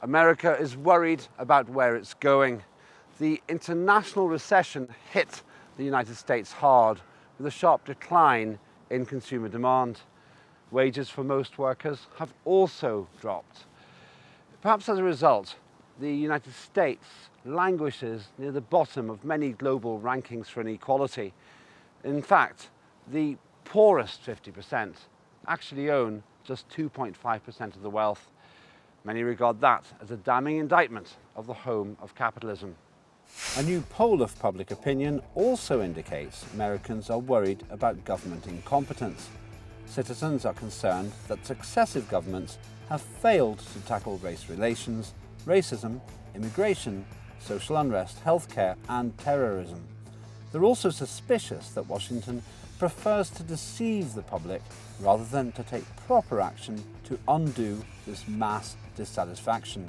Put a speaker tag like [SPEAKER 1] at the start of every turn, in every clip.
[SPEAKER 1] America is worried about where it's going. The international recession hit the United States hard with a sharp decline in consumer demand. Wages for most workers have also dropped. Perhaps as a result, the United States languishes near the bottom of many global rankings for inequality. In fact, the poorest 50% actually own just 2.5% of the wealth. Many regard that as a damning indictment of the home of capitalism. A new poll of public opinion also indicates Americans are worried about government incompetence. Citizens are concerned that successive governments have failed to tackle race relations, racism, immigration, social unrest, healthcare, and terrorism. They're also suspicious that Washington prefers to deceive the public rather than to take proper action to undo this mass dissatisfaction.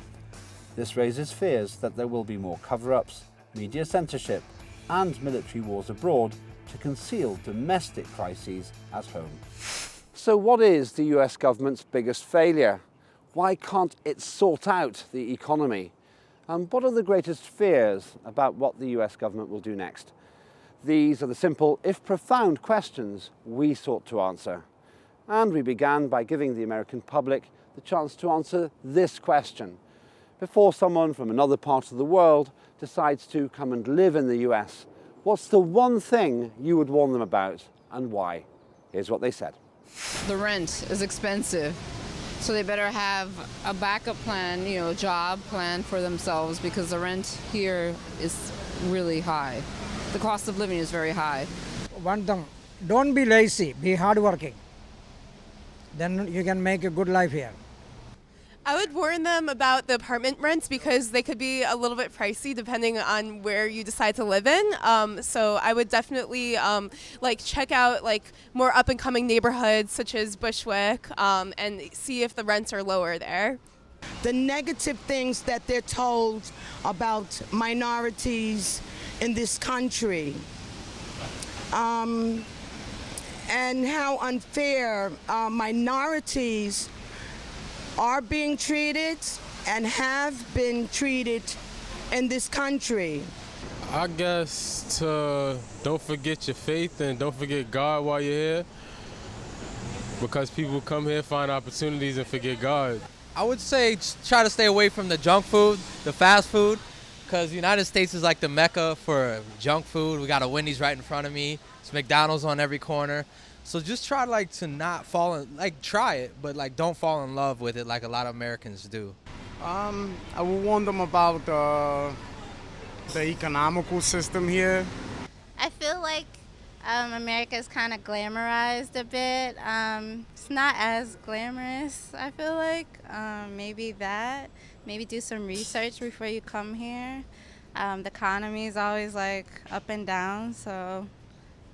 [SPEAKER 1] This raises fears that there will be more cover-ups, media censorship, and military wars abroad to conceal domestic crises at home. So what is the US government's biggest failure? Why can't it sort out the economy? And what are the greatest fears about what the US government will do next? These are the simple, if profound, questions we sought to answer. And we began by giving the American public the chance to answer this question before someone from another part of the world decides to come and live in the US. What's the one thing you would warn them about and why? Here's what they said.
[SPEAKER 2] The rent is expensive, so they better have a backup plan, a job plan for themselves, because the rent here is really high. The cost of living is very high.
[SPEAKER 3] One thing, don't be lazy, be hardworking. Then you can make a good life here.
[SPEAKER 4] I would warn them about the apartment rents because they could be a little bit pricey depending on where you decide to live in. So I would definitely check out more up and coming neighborhoods such as Bushwick and see if the rents are lower there.
[SPEAKER 5] The negative things that they're told about minorities in this country, and how unfair minorities are being treated and have been treated in this country.
[SPEAKER 6] I guess to don't forget your faith and don't forget God while you're here, because people come here, find opportunities, and forget God.
[SPEAKER 7] I would say try to stay away from the junk food, the fast food, because the United States is like the mecca for junk food. We got a Wendy's right in front of me. It's McDonald's on every corner. So just try to not fall in, try it, but don't fall in love with it like a lot of Americans do.
[SPEAKER 8] I would warn them about the economical system here.
[SPEAKER 9] I feel like America is kind of glamorized a bit. It's not as glamorous, I feel like. Maybe do some research before you come here. The economy is always up and down, so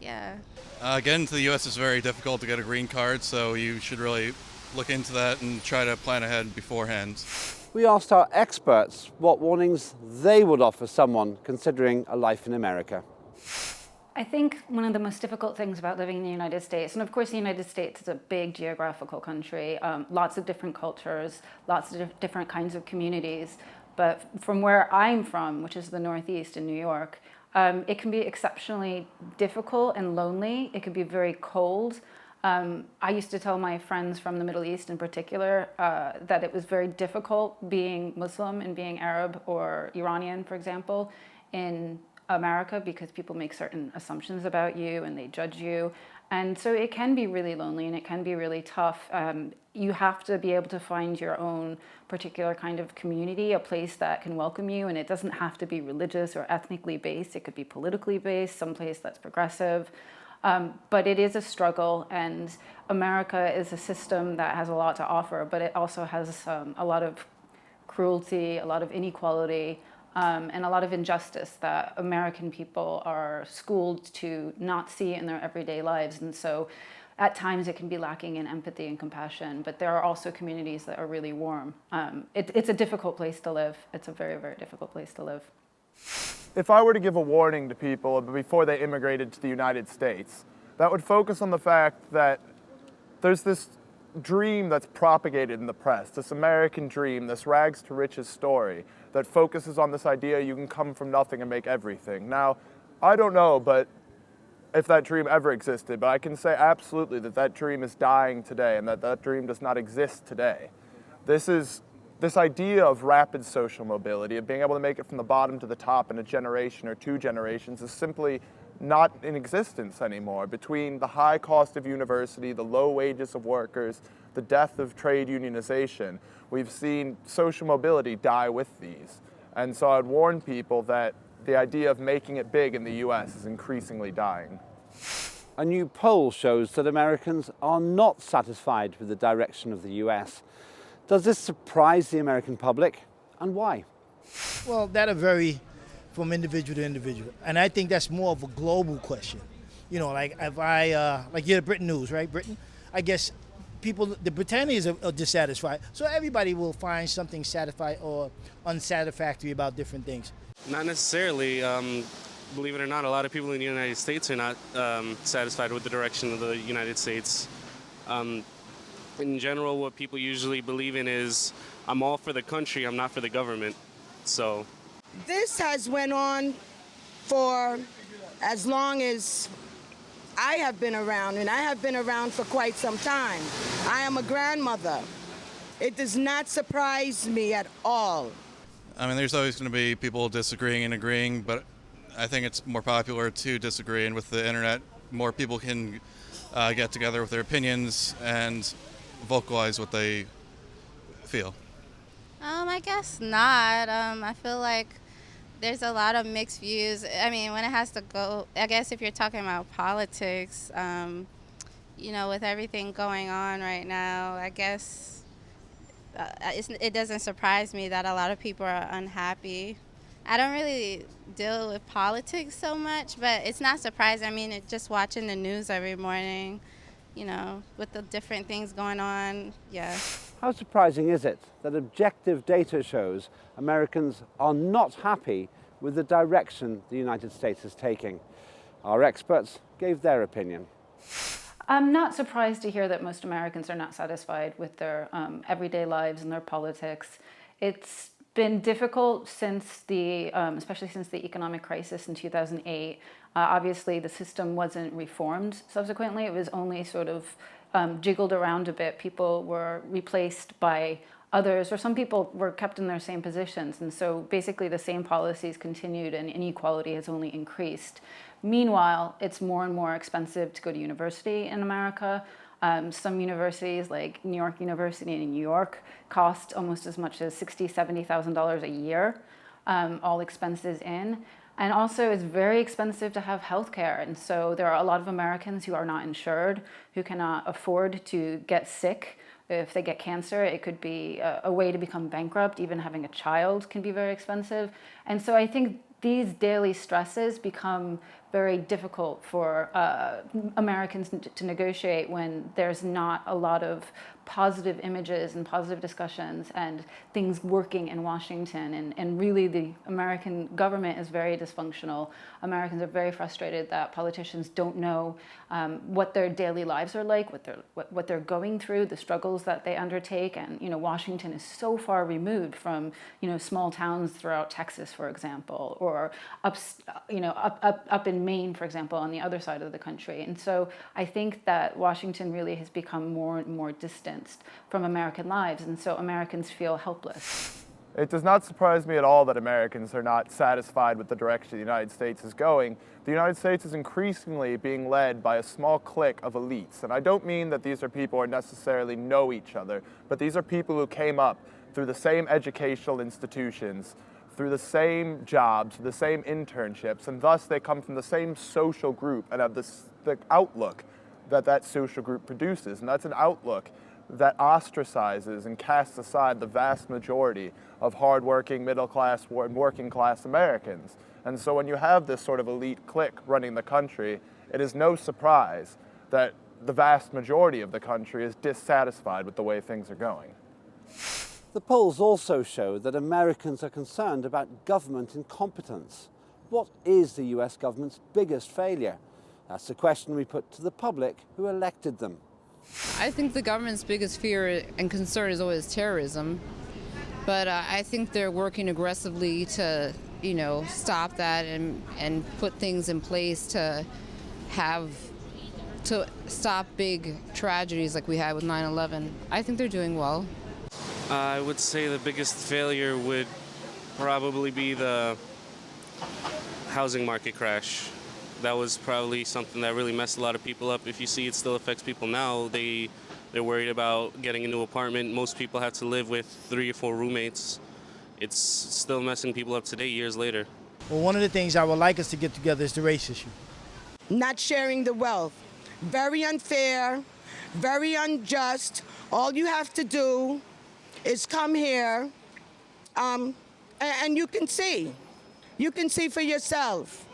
[SPEAKER 9] yeah.
[SPEAKER 10] Getting to the U.S. is very difficult to get a green card, so you should really look into that and try to plan ahead beforehand.
[SPEAKER 1] We asked our experts what warnings they would offer someone considering a life in America.
[SPEAKER 11] I think one of the most difficult things about living in the United States, and of course the United States is a big geographical country, lots of different cultures, lots of different kinds of communities, but from where I'm from, which is the Northeast in New York, it can be exceptionally difficult and lonely. It can be very cold. I used to tell my friends from the Middle East in particular that it was very difficult being Muslim and being Arab or Iranian, for example, in America, because people make certain assumptions about you and they judge you. And so it can be really lonely and it can be really tough. You have to be able to find your own particular kind of community, a place that can welcome you, and it doesn't have to be religious or ethnically based. It could be politically based, someplace that's progressive. But it is a struggle, and America is a system that has a lot to offer, but it also has a lot of cruelty, a lot of inequality, and a lot of injustice that American people are schooled to not see in their everyday lives. And so at times it can be lacking in empathy and compassion, but there are also communities that are really warm. It's a difficult place to live. It's a very, very difficult place to live.
[SPEAKER 8] If I were to give a warning to people before they immigrated to the United States, that would focus on the fact that there's this
[SPEAKER 12] dream that's propagated in the press, this American dream, this rags to riches story that focuses on this idea you can come from nothing and make everything. Now, I don't know, but if that dream ever existed, but I can say absolutely that that dream is dying today and that that dream does not exist today. This idea of rapid social mobility, of being able to make it from the bottom to the top in a generation or 2 generations, is simply not in existence anymore. Between the high cost of university, the low wages of workers, the death of trade unionization, we've seen social mobility die with these. And so I'd warn people that the idea of making it big in the US is increasingly dying.
[SPEAKER 1] A new poll shows that Americans are not satisfied with the direction of the US. Does this surprise the American public, and why?
[SPEAKER 13] Well, that'll vary from individual to individual, and I think that's more of a global question. You know, like if like you're the Britain news, right? Britain, I guess people, the Britannians are dissatisfied, so everybody will find something satisfied or unsatisfactory about different things.
[SPEAKER 14] Not necessarily. Believe it or not, a lot of people in the United States are not satisfied with the direction of the United States. In general, what people usually believe in is, I'm all for the country, I'm not for the government. So
[SPEAKER 5] this has went on for as long as I have been around, and I have been around for quite some time. I am a grandmother. It does not surprise me at all.
[SPEAKER 10] I mean, there's always going to be people disagreeing and agreeing, but I think it's more popular to disagree, and with the internet, more people can get together with their opinions and vocalize what they feel.
[SPEAKER 9] I guess not. I feel like there's a lot of mixed views. I mean, when it has to go, I guess if you're talking about politics, you know, with everything going on right now, I guess it doesn't surprise me that a lot of people are unhappy. I don't really deal with politics so much, but it's not surprising. I mean, just watching the news every morning, you know, with the different things going on, yeah.
[SPEAKER 1] How surprising is it that objective data shows Americans are not happy with the direction the United States is taking? Our experts gave their opinion.
[SPEAKER 11] I'm not surprised to hear that most Americans are not satisfied with their everyday lives and their politics. It's been difficult since especially since the economic crisis in 2008. Obviously, the system wasn't reformed subsequently. It was only sort of jiggled around a bit. People were replaced by others, or some people were kept in their same positions. And so basically the same policies continued and inequality has only increased. Meanwhile, it's more and more expensive to go to university in America. Some universities, like New York University in New York, cost almost as much as $60,000, $70,000 a year, all expenses in. And also, it's very expensive to have health care. And so there are a lot of Americans who are not insured, who cannot afford to get sick. If they get cancer, it could be a way to become bankrupt. Even having a child can be very expensive. And so I think these daily stresses become very difficult for Americans to negotiate when there's not a lot of positive images and positive discussions and things working in Washington. And really the American government is very dysfunctional. Americans are very frustrated that politicians don't know what their daily lives are like, what they're going through, the struggles that they undertake. And, you know, Washington is so far removed from, you know, small towns throughout Texas, for example, or up in Maine, for example, on the other side of the country. And so I think that Washington really has become more and more distanced from American lives, and so Americans feel helpless.
[SPEAKER 12] It does not surprise me at all that Americans are not satisfied with the direction the United States is going. The United States is increasingly being led by a small clique of elites. And I don't mean that these are people who necessarily know each other, but these are people who came up through the same educational institutions, through the same jobs, the same internships, and thus they come from the same social group and have the outlook that social group produces. And that's an outlook that ostracizes and casts aside the vast majority of hardworking, middle-class, and working-class Americans. And so when you have this sort of elite clique running the country, it is no surprise that the vast majority of the country is dissatisfied with the way things are going.
[SPEAKER 1] The polls also show that Americans are concerned about government incompetence. What is the US government's biggest failure? That's the question we put to the public who elected them.
[SPEAKER 2] I think the government's biggest fear and concern is always terrorism. But I think they're working aggressively to, stop that and put things in place to stop big tragedies like we had with 9/11. I think they're doing well.
[SPEAKER 14] I would say the biggest failure would probably be the housing market crash. That was probably something that really messed a lot of people up. If you see it still affects people now, they're worried about getting a new apartment. Most people have to live with 3 or 4 roommates. It's still messing people up today, years later.
[SPEAKER 13] Well, one of the things I would like us to get together is the race issue.
[SPEAKER 5] Not sharing the wealth. Very unfair, very unjust. All you have to do is come here, and you can see. You can see for yourself.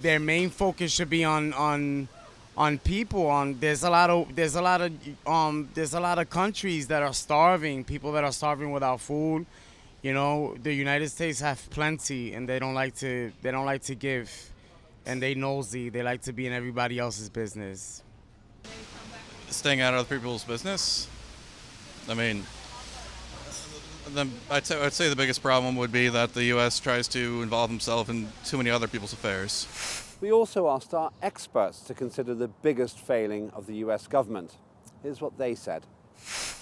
[SPEAKER 8] Their main focus should be on people. There's a lot of countries that are starving. People that are starving without food. The United States have plenty, and they don't like to give, and they nosy. They like to be in everybody else's business.
[SPEAKER 10] Staying out of other people's business. I mean, I'd say the biggest problem would be that the U.S. tries to involve themselves in too many other people's affairs.
[SPEAKER 1] We also asked our experts to consider the biggest failing of the US government. Here's what they said.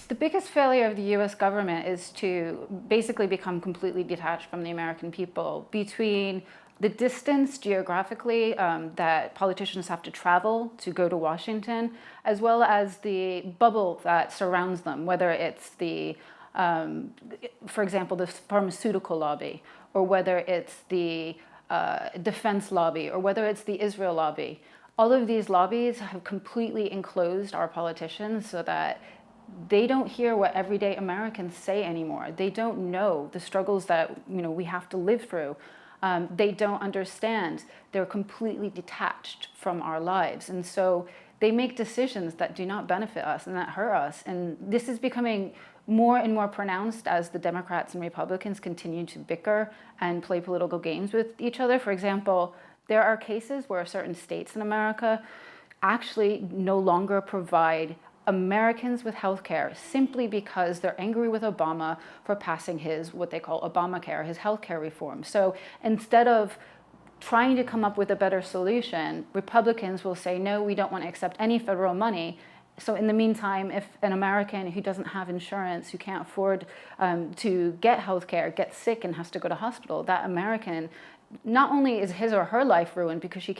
[SPEAKER 11] The biggest failure of the US government is to basically become completely detached from the American people, between the distance geographically that politicians have to travel to go to Washington, as well as the bubble that surrounds them, whether it's for example, the pharmaceutical lobby, or whether it's the defense lobby, or whether it's the Israel lobby. All of these lobbies have completely enclosed our politicians so that they don't hear what everyday Americans say anymore. They don't know the struggles that we have to live through. They don't understand. They're completely detached from our lives. And so they make decisions that do not benefit us and that hurt us. And this is becoming more and more pronounced as the Democrats and Republicans continue to bicker and play political games with each other. For example, there are cases where certain states in America actually no longer provide Americans with health care simply because they're angry with Obama for passing his, what they call Obamacare, his health care reform. So instead of trying to come up with a better solution, Republicans will say, no, we don't want to accept any federal money. So in the meantime, if an American who doesn't have insurance, who can't afford to get health care, gets sick and has to go to hospital, that American, not only is his or her life ruined because she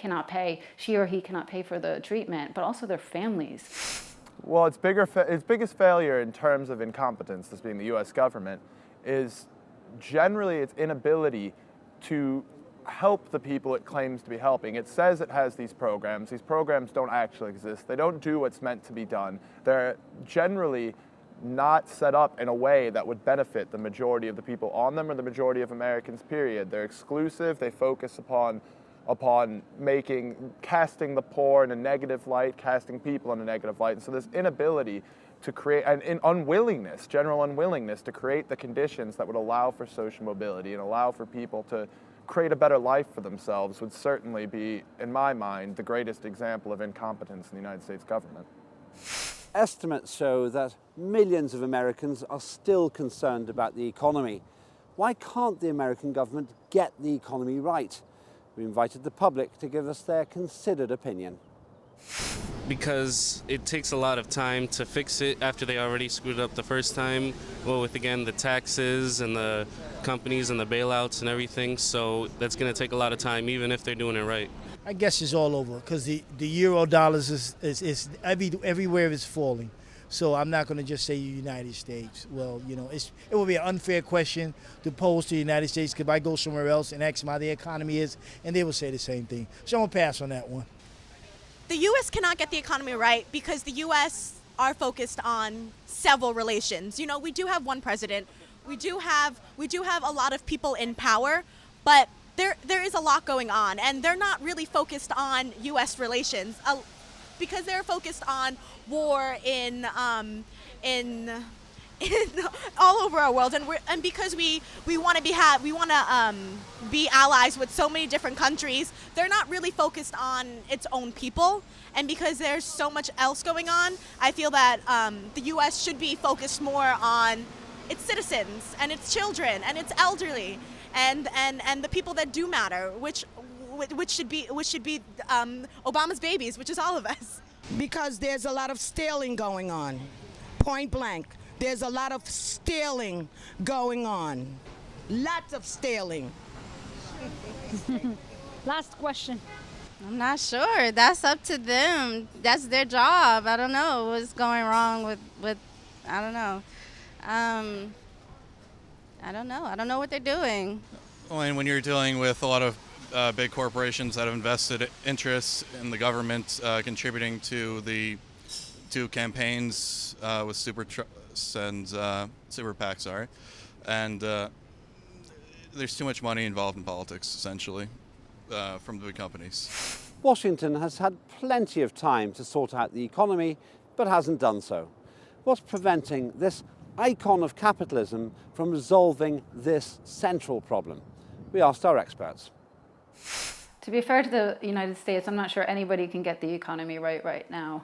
[SPEAKER 11] or he cannot pay for the treatment, but also their families.
[SPEAKER 12] Well, its biggest failure in terms of incompetence, this being the U.S. government, is generally its inability to help the people it claims to be helping. It says it has these programs. These programs don't actually exist. They don't do what's meant to be done. They're generally not set up in a way that would benefit the majority of the people on them or the majority of Americans, period. They're exclusive. They focus upon casting the poor in a negative light, casting people in a negative light. And so this inability to create, and general unwillingness to create the conditions that would allow for social mobility and allow for people to create a better life for themselves would certainly be, in my mind, the greatest example of incompetence in the United States government.
[SPEAKER 1] Estimates show that millions of Americans are still concerned about the economy. Why can't the American government get the economy right? We invited the public to give us their considered opinion.
[SPEAKER 14] Because it takes a lot of time to fix it after they already screwed up the first time. Well, with, again, the taxes and the companies and the bailouts and everything. So that's going to take a lot of time, even if they're doing it right.
[SPEAKER 13] I guess it's all over because the euro dollars is everywhere is falling. So I'm not going to just say United States. Well, it would be an unfair question to pose to the United States because I go somewhere else and ask them how their economy is, and they will say the same thing. So I'm going to pass on that one.
[SPEAKER 15] The U.S. cannot get the economy right because the U.S. are focused on several relations. We do have one president. We do have a lot of people in power, but there is a lot going on, and they're not really focused on U.S. relations because they're focused on war in all over our world, and because we want to be allies with so many different countries, they're not really focused on its own people. And because there's so much else going on, I feel that the U.S. should be focused more on its citizens and its children and its elderly and the people that do matter, which should be Obama's babies, which is all of us.
[SPEAKER 5] Because there's a lot of stealing going on, point blank. There's a lot of stealing going on. Lots of stealing.
[SPEAKER 16] Last question.
[SPEAKER 9] I'm not sure. That's up to them. That's their job. I don't know what's going wrong with I don't know. I don't know. I don't know what they're doing.
[SPEAKER 10] Well, and when you're dealing with a lot of big corporations that have invested interests in the government, contributing to campaigns with super trusts and super PACs, and there's too much money involved in politics, essentially, from the big companies.
[SPEAKER 1] Washington has had plenty of time to sort out the economy, but hasn't done so. What's preventing this icon of capitalism from resolving this central problem? We asked our experts.
[SPEAKER 11] To be fair to the United States, I'm not sure anybody can get the economy right now.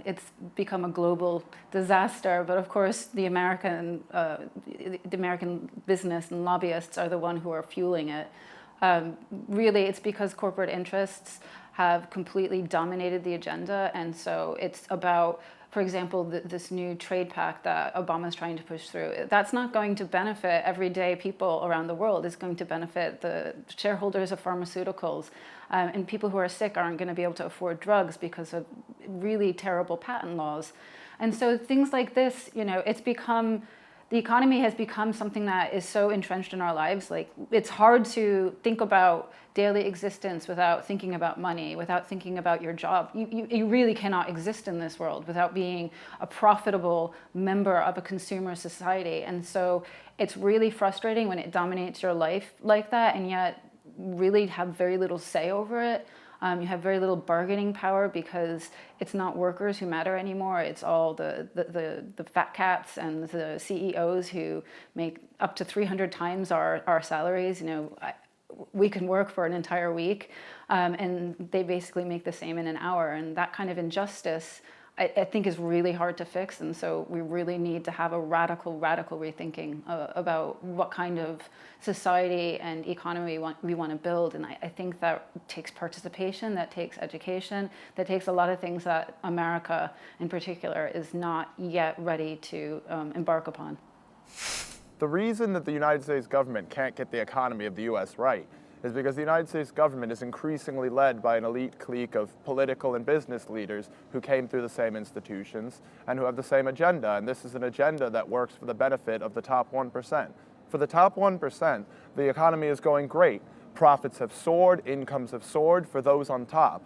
[SPEAKER 11] It's become a global disaster, but of course the American business and lobbyists are the one who are fueling it. Really, it's because corporate interests have completely dominated the agenda, and so it's about, for example, this new trade pact that Obama's trying to push through. That's not going to benefit everyday people around the world. It's going to benefit the shareholders of pharmaceuticals, and people who are sick aren't going to be able to afford drugs because of really terrible patent laws. And so things like this, the economy has become something that is so entrenched in our lives. Like, it's hard to think about daily existence without thinking about money, without thinking about your job. You really cannot exist in this world without being a profitable member of a consumer society. And so it's really frustrating when it dominates your life like that, and yet really have very little say over it. You have very little bargaining power because it's not workers who matter anymore. It's all the fat cats and the CEOs who make up to 300 times our salaries. We can work for an entire week, and they basically make the same in an hour. And that kind of injustice, I think, is really hard to fix. And so we really need to have a radical rethinking about what kind of society and economy we want to build. And I think that takes participation, that takes education, that takes a lot of things that America in particular is not yet ready to embark upon.
[SPEAKER 12] The reason that the United States government can't get the economy of the U.S. right is because the United States government is increasingly led by an elite clique of political and business leaders who came through the same institutions and who have the same agenda. And this is an agenda that works for the benefit of the top 1%. For the top 1%, the economy is going great. Profits have soared, incomes have soared for those on top.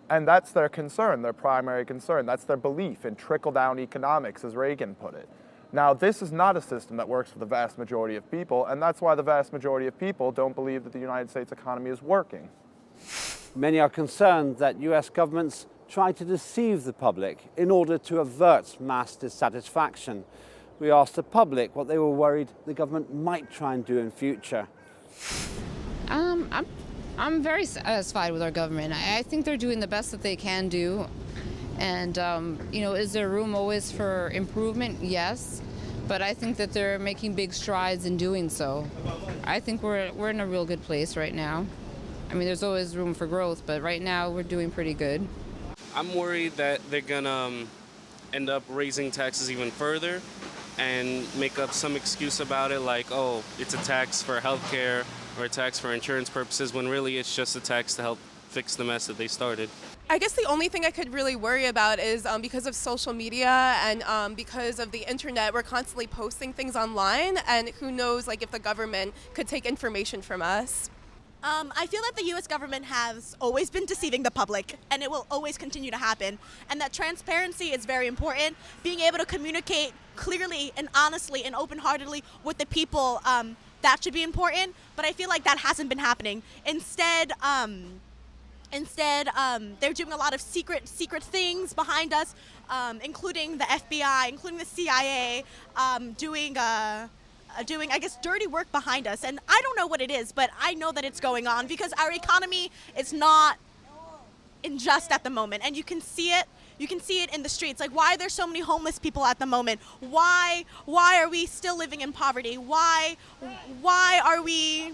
[SPEAKER 12] And that's their concern, their primary concern. That's their belief in trickle-down economics, as Reagan put it. Now, this is not a system that works for the vast majority of people, and that's why the vast majority of people don't believe that the United States economy is working.
[SPEAKER 1] Many are concerned that US governments try to deceive the public in order to avert mass dissatisfaction. We asked the public what they were worried the government might try and do in future.
[SPEAKER 2] I'm very satisfied with our government. I think they're doing the best that they can do. And, is there room always for improvement? Yes. But I think that they're making big strides in doing so. I think we're in a real good place right now. I mean, there's always room for growth, but right now we're doing pretty good.
[SPEAKER 14] I'm worried that they're going to end up raising taxes even further and make up some excuse about it, like, oh, it's a tax for healthcare or a tax for insurance purposes, when really it's just a tax to help fix the mess that they started.
[SPEAKER 4] I guess the only thing I could really worry about is because of social media and because of the internet, we're constantly posting things online, and who knows, if the government could take information from us.
[SPEAKER 15] I feel that the U.S. government has always been deceiving the public, and it will always continue to happen, and that transparency is very important. Being able to communicate clearly and honestly and open-heartedly with the people, that should be important, but I feel like that hasn't been happening. Instead, Instead, they're doing a lot of secret things behind us, including the FBI, including the CIA, doing, I guess, dirty work behind us. And I don't know what it is, but I know that it's going on because our economy is not in just at the moment. And you can see it. You can see it in the streets. Like, why are there so many homeless people at the moment? Why are we still living in poverty? Why are we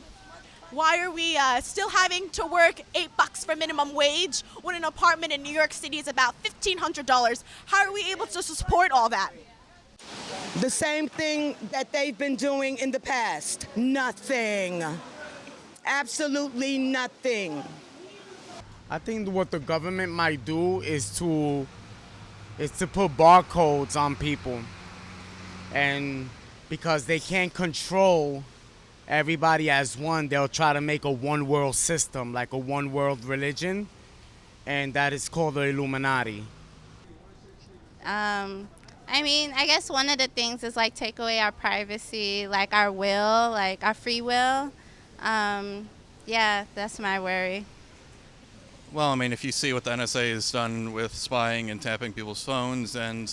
[SPEAKER 15] still having to work $8 for minimum wage when an apartment in New York City is about $1,500? How are we able to support all that?
[SPEAKER 5] The same thing that they've been doing in the past. Nothing. Absolutely nothing.
[SPEAKER 8] I think what the government might do is to put barcodes on people, and because they can't control everybody as one, they'll try to make a one world system, like a one world religion, and that is called the Illuminati.
[SPEAKER 9] I mean, I guess one of the things is like take away our privacy, like our will, like our free will. Yeah, that's my worry.
[SPEAKER 10] Well, I mean, if you see what the NSA has done with spying and tapping people's phones and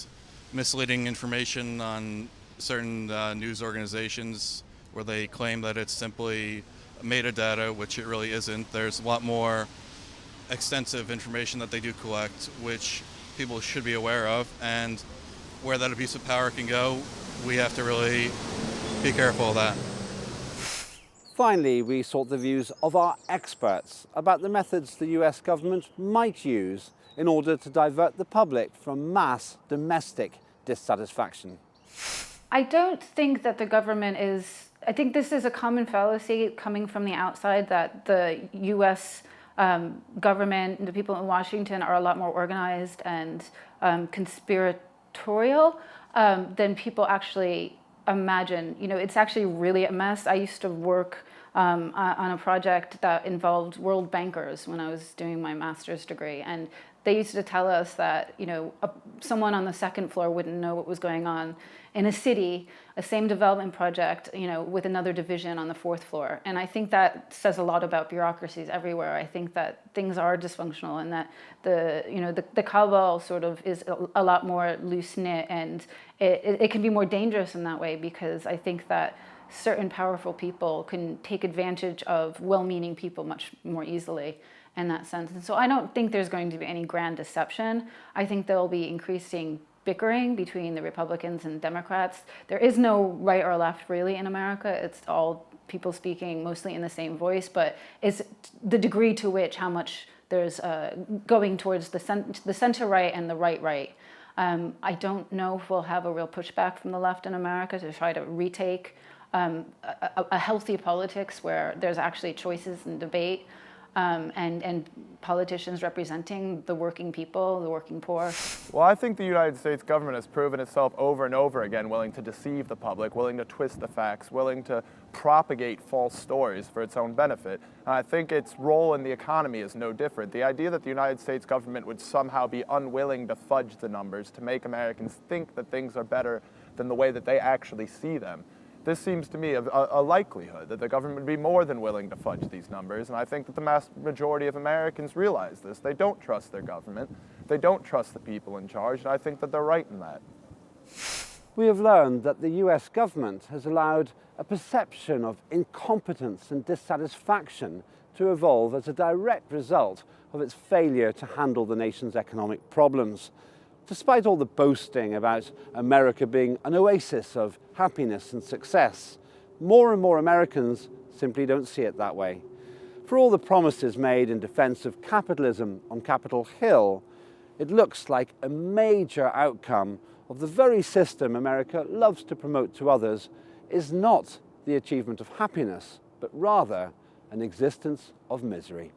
[SPEAKER 10] misleading information on certain news organizations where they claim that it's simply metadata, which it really isn't. There's a lot more extensive information that they do collect, which people should be aware of, and where that abuse of power can go, we have to really be careful of that.
[SPEAKER 1] Finally, we sought the views of our experts about the methods the US government might use in order to divert the public from mass domestic dissatisfaction.
[SPEAKER 11] I don't think that the government is, I think this is a common fallacy coming from the outside, that the US government, the people in Washington are a lot more organized and conspiratorial than people actually imagine. You know, it's actually really a mess. I used to work on a project that involved world bankers when I was doing my master's degree, and they used to tell us that, you know, someone on the second floor wouldn't know what was going on in a city, a same development project, you know, with another division on the fourth floor. And I think that says a lot about bureaucracies everywhere. I think that things are dysfunctional, and that the cabal sort of is a lot more loose-knit, and it can be more dangerous in that way, because I think that certain powerful people can take advantage of well-meaning people much more easily in that sense. And so I don't think there's going to be any grand deception. I think there'll be increasing bickering between the Republicans and Democrats. There is no right or left really in America. It's all people speaking mostly in the same voice, but it's the degree to which how much there's going towards the center right and the right. I don't know if we'll have a real pushback from the left in America to try to retake a healthy politics where there's actually choices and debate, and politicians representing the working people, the working poor.
[SPEAKER 12] Well, I think the United States government has proven itself over and over again willing to deceive the public, willing to twist the facts, willing to propagate false stories for its own benefit. And I think its role in the economy is no different. The idea that the United States government would somehow be unwilling to fudge the numbers to make Americans think that things are better than the way that they actually see them. This seems to me a likelihood that the government would be more than willing to fudge these numbers, and I think that the mass majority of Americans realize this. They don't trust their government. They don't trust the people in charge, and I think that they're right in that.
[SPEAKER 1] We have learned that the US government has allowed a perception of incompetence and dissatisfaction to evolve as a direct result of its failure to handle the nation's economic problems. Despite all the boasting about America being an oasis of happiness and success, more and more Americans simply don't see it that way. For all the promises made in defense of capitalism on Capitol Hill, it looks like a major outcome of the very system America loves to promote to others is not the achievement of happiness, but rather an existence of misery.